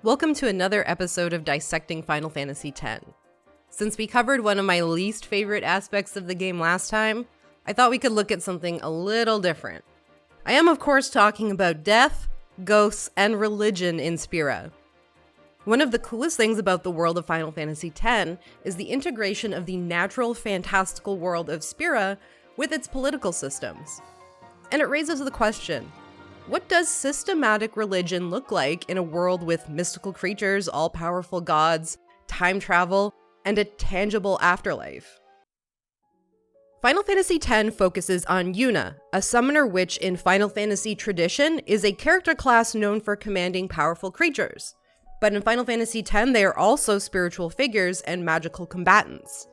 Welcome to another episode of Dissecting Final Fantasy X. Since we covered one of my least favorite aspects of the game last time, I thought we could look at something a little different. I am of course talking about death, ghosts, and religion in Spira. One of the coolest things about the world of Final Fantasy X is the integration of the natural, fantastical world of Spira with its political systems. And it raises the question, what does systematic religion look like in a world with mystical creatures, all-powerful gods, time travel, and a tangible afterlife? Final Fantasy X focuses on Yuna, a summoner witch in Final Fantasy tradition is a character class known for commanding powerful creatures. But in Final Fantasy X, they are also spiritual figures and magical combatants.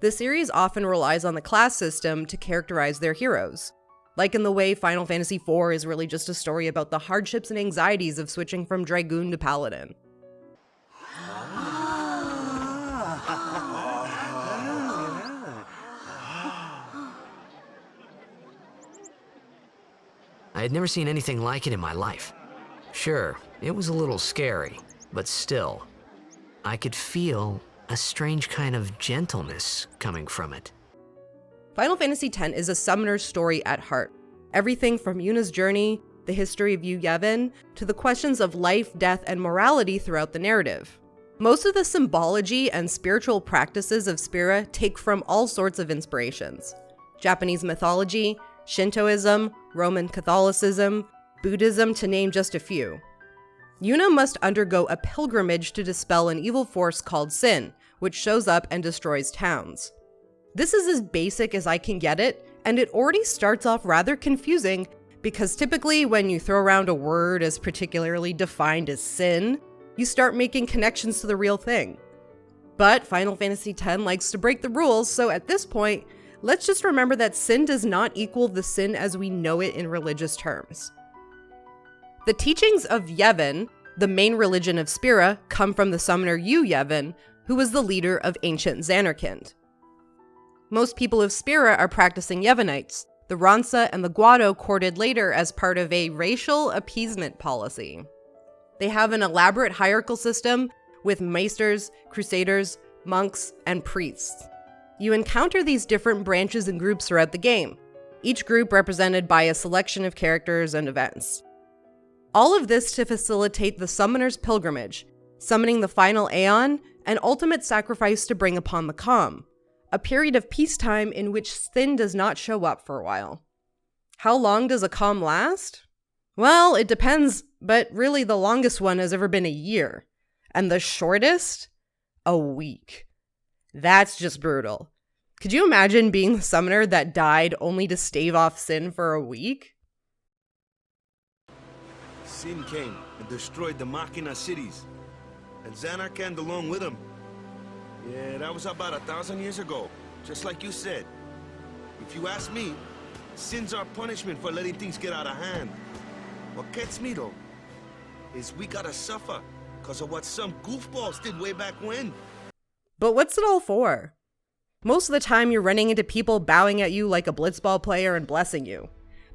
The series often relies on the class system to characterize their heroes, like in the way Final Fantasy IV is really just a story about the hardships and anxieties of switching from Dragoon to Paladin. I had never seen anything like it in my life. Sure, it was a little scary, but still, I could feel a strange kind of gentleness coming from it. Final Fantasy X is a summoner's story at heart. Everything from Yuna's journey, the history of Yevon, to the questions of life, death, and morality throughout the narrative. Most of the symbology and spiritual practices of Spira take from all sorts of inspirations. Japanese mythology, Shintoism, Roman Catholicism, Buddhism, to name just a few. Yuna must undergo a pilgrimage to dispel an evil force called Sin, which shows up and destroys towns. This is as basic as I can get it, and it already starts off rather confusing because typically when you throw around a word as particularly defined as sin, you start making connections to the real thing. But Final Fantasy X likes to break the rules, so at this point, let's just remember that sin does not equal the sin as we know it in religious terms. The teachings of Yevon, the main religion of Spira, come from the summoner Yevon, who was the leader of ancient Zanarkand. Most people of Spira are practicing Yevonites. The Ronsa and the Guado courted later as part of a racial appeasement policy. They have an elaborate hierarchical system with maesters, crusaders, monks, and priests. You encounter these different branches and groups throughout the game, each group represented by a selection of characters and events. All of this to facilitate the summoner's pilgrimage, summoning the final Aeon, and ultimate sacrifice to bring upon the calm. A period of peacetime in which sin does not show up for a while. How long does a calm last? Well, it depends, but really the longest one has ever been a year. And the shortest? A week. That's just brutal. Could you imagine being the summoner that died only to stave off sin for a week? Sin came and destroyed the Machina cities, and Zanarkand along with him. Yeah, that was about 1,000 years ago, just like you said. If you ask me, sin's our punishment for letting things get out of hand. What gets me though, is we gotta suffer because of what some goofballs did way back when. But what's it all for? Most of the time you're running into people bowing at you like a blitzball player and blessing you.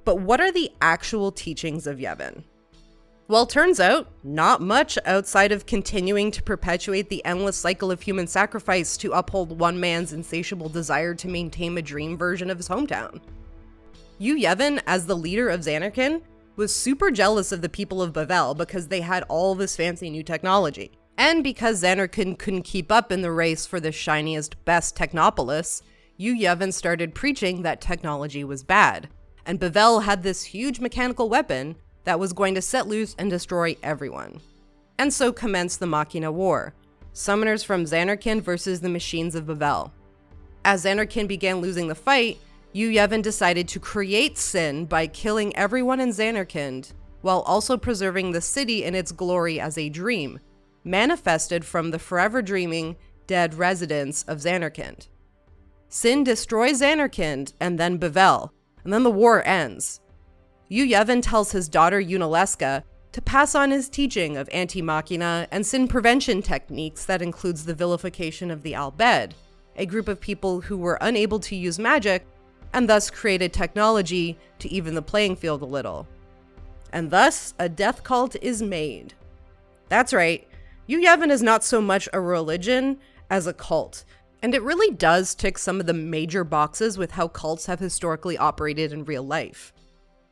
But what are the actual teachings of Yevon? Well, turns out, not much outside of continuing to perpetuate the endless cycle of human sacrifice to uphold one man's insatiable desire to maintain a dream version of his hometown. Yevon, as the leader of Zanarkand, was super jealous of the people of Bavel because they had all this fancy new technology. And because Zanarkand couldn't keep up in the race for the shiniest, best Technopolis, Yevon started preaching that technology was bad. And Bavel had this huge mechanical weapon that was going to set loose and destroy everyone. And so commenced the Machina War, summoners from Zanarkand versus the machines of Bavel. As Zanarkand began losing the fight, Yevon decided to create sin by killing everyone in Zanarkand, while also preserving the city in its glory as a dream, manifested from the forever dreaming, dead residents of Zanarkand. Sin destroys Zanarkand and then Bavel, and then the war ends. Yevon tells his daughter Yunalesca to pass on his teaching of anti-machina and sin prevention techniques that includes the vilification of the Al-Bhed, a group of people who were unable to use magic and thus created technology to even the playing field a little. And thus, a death cult is made. That's right, Yevon is not so much a religion as a cult, and it really does tick some of the major boxes with how cults have historically operated in real life.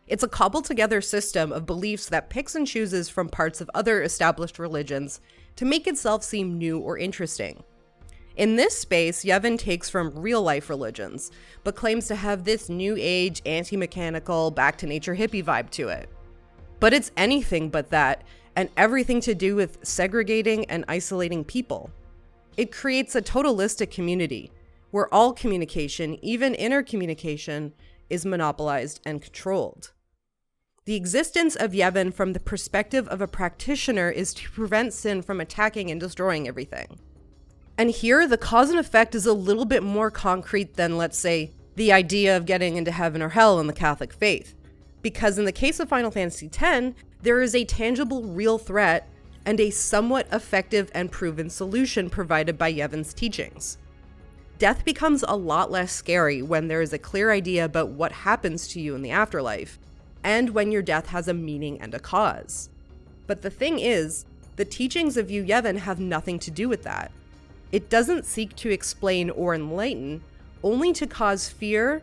It's a cobbled together system of beliefs that picks and chooses from parts of other established religions to make itself seem new or interesting. In this space, Yevon takes from real-life religions, but claims to have this new age, anti-mechanical, back-to-nature hippie vibe to it. But it's anything but that, and everything to do with segregating and isolating people. It creates a totalistic community, where all communication, even inner communication, is monopolized and controlled. The existence of Yevon from the perspective of a practitioner is to prevent sin from attacking and destroying everything. And here, the cause and effect is a little bit more concrete than, let's say, the idea of getting into heaven or hell in the Catholic faith. Because in the case of Final Fantasy X, there is a tangible, real threat and a somewhat effective and proven solution provided by Yevon's teachings. Death becomes a lot less scary when there is a clear idea about what happens to you in the afterlife, and when your death has a meaning and a cause. But the thing is, the teachings of Yevon have nothing to do with that. It doesn't seek to explain or enlighten, only to cause fear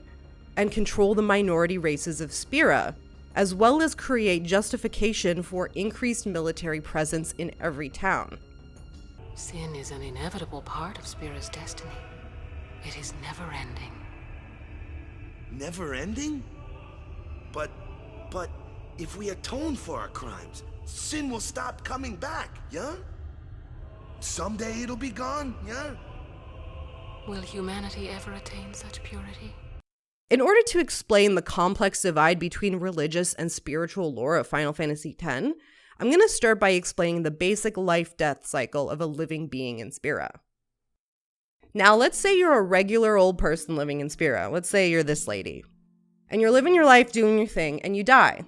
and control the minority races of Spira, as well as create justification for increased military presence in every town. Sin is an inevitable part of Spira's destiny. It is never-ending. Never-ending? But if we atone for our crimes, sin will stop coming back, yeah? Someday it'll be gone, yeah? Will humanity ever attain such purity? In order to explain the complex divide between religious and spiritual lore of Final Fantasy X, I'm going to start by explaining the basic life-death cycle of a living being in Spira. Now, let's say you're a regular old person living in Spira. Let's say you're this lady. And you're living your life, doing your thing, and you die.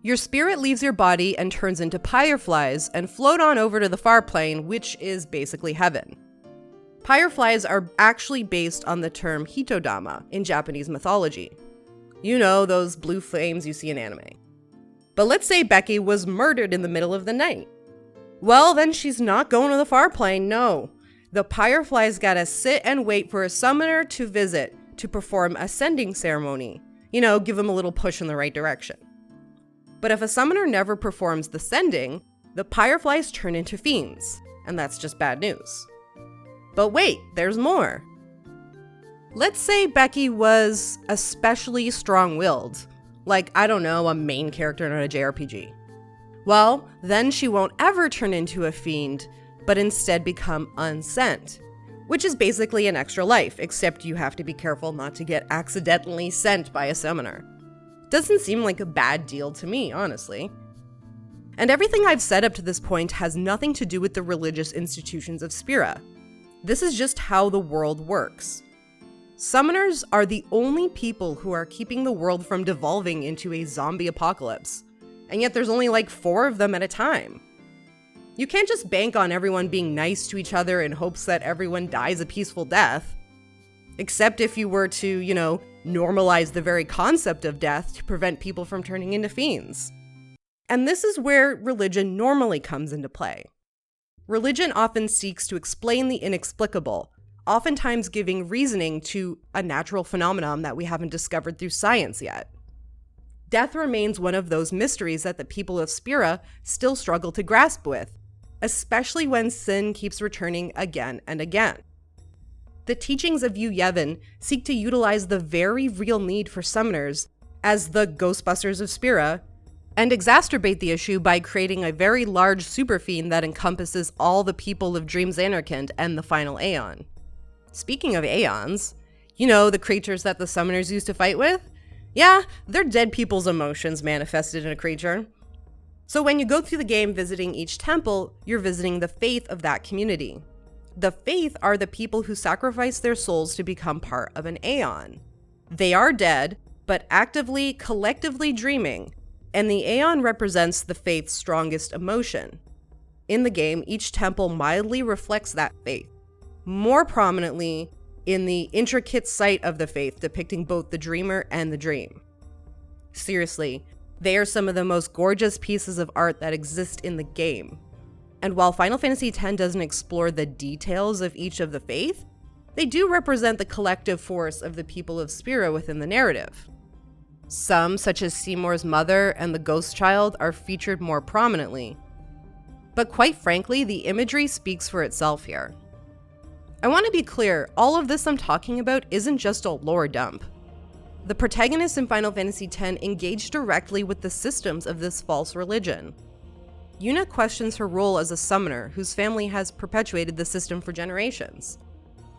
Your spirit leaves your body and turns into fireflies and float on over to the far plane, which is basically heaven. Fireflies are actually based on the term hitodama in Japanese mythology. You know, those blue flames you see in anime. But let's say Becky was murdered in the middle of the night. Well, then she's not going to the far plane, no. The fireflies gotta sit and wait for a summoner to visit to perform a sending ceremony. You know, give them a little push in the right direction. But if a summoner never performs the sending, the fireflies turn into fiends, and that's just bad news. But wait, there's more. Let's say Becky was especially strong-willed, like, I don't know, a main character in a JRPG. Well, then she won't ever turn into a fiend, but instead become unsent, which is basically an extra life, except you have to be careful not to get accidentally sent by a summoner. Doesn't seem like a bad deal to me, honestly. And everything I've said up to this point has nothing to do with the religious institutions of Spira. This is just how the world works. Summoners are the only people who are keeping the world from devolving into a zombie apocalypse, and yet there's only like 4 of them at a time. You can't just bank on everyone being nice to each other in hopes that everyone dies a peaceful death. Except if you were to, normalize the very concept of death to prevent people from turning into fiends. And this is where religion normally comes into play. Religion often seeks to explain the inexplicable, oftentimes giving reasoning to a natural phenomenon that we haven't discovered through science yet. Death remains one of those mysteries that the people of Spira still struggle to grasp with, especially when sin keeps returning again and again. The teachings of Yevon seek to utilize the very real need for summoners as the Ghostbusters of Spira, and exacerbate the issue by creating a very large superfiend that encompasses all the people of Dream Zanarkand and the final Aeon. Speaking of Aeons, the creatures that the summoners used to fight with? Yeah, they're dead people's emotions manifested in a creature. So when you go through the game visiting each temple, you're visiting the faith of that community. The faith are the people who sacrifice their souls to become part of an Aeon. They are dead, but actively, collectively dreaming, and the Aeon represents the faith's strongest emotion. In the game, each temple mildly reflects that faith, more prominently in the intricate site of the faith depicting both the dreamer and the dream. Seriously, they are some of the most gorgeous pieces of art that exist in the game. And while Final Fantasy X doesn't explore the details of each of the faith, they do represent the collective force of the people of Spira within the narrative. Some, such as Seymour's mother and the Ghost Child, are featured more prominently. But quite frankly, the imagery speaks for itself here. I want to be clear, all of this I'm talking about isn't just a lore dump. The protagonists in Final Fantasy X engage directly with the systems of this false religion. Yuna questions her role as a summoner whose family has perpetuated the system for generations.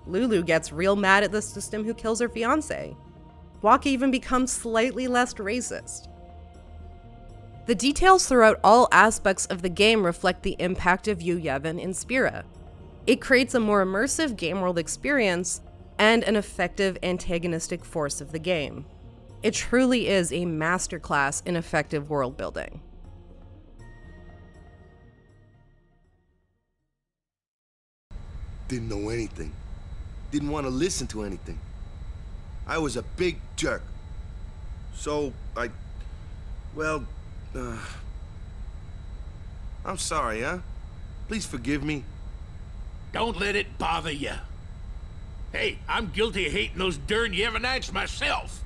Lulu gets real mad at the system who kills her fiancé. Wakka even becomes slightly less racist. The details throughout all aspects of the game reflect the impact of Yevon in Spira. It creates a more immersive game world experience and an effective antagonistic force of the game. It truly is a masterclass in effective world building. Didn't know anything. Didn't want to listen to anything. I was a big jerk. So, I'm sorry, huh? Please forgive me. Don't let it bother you. Hey, I'm guilty of hating those darn Yevonites myself.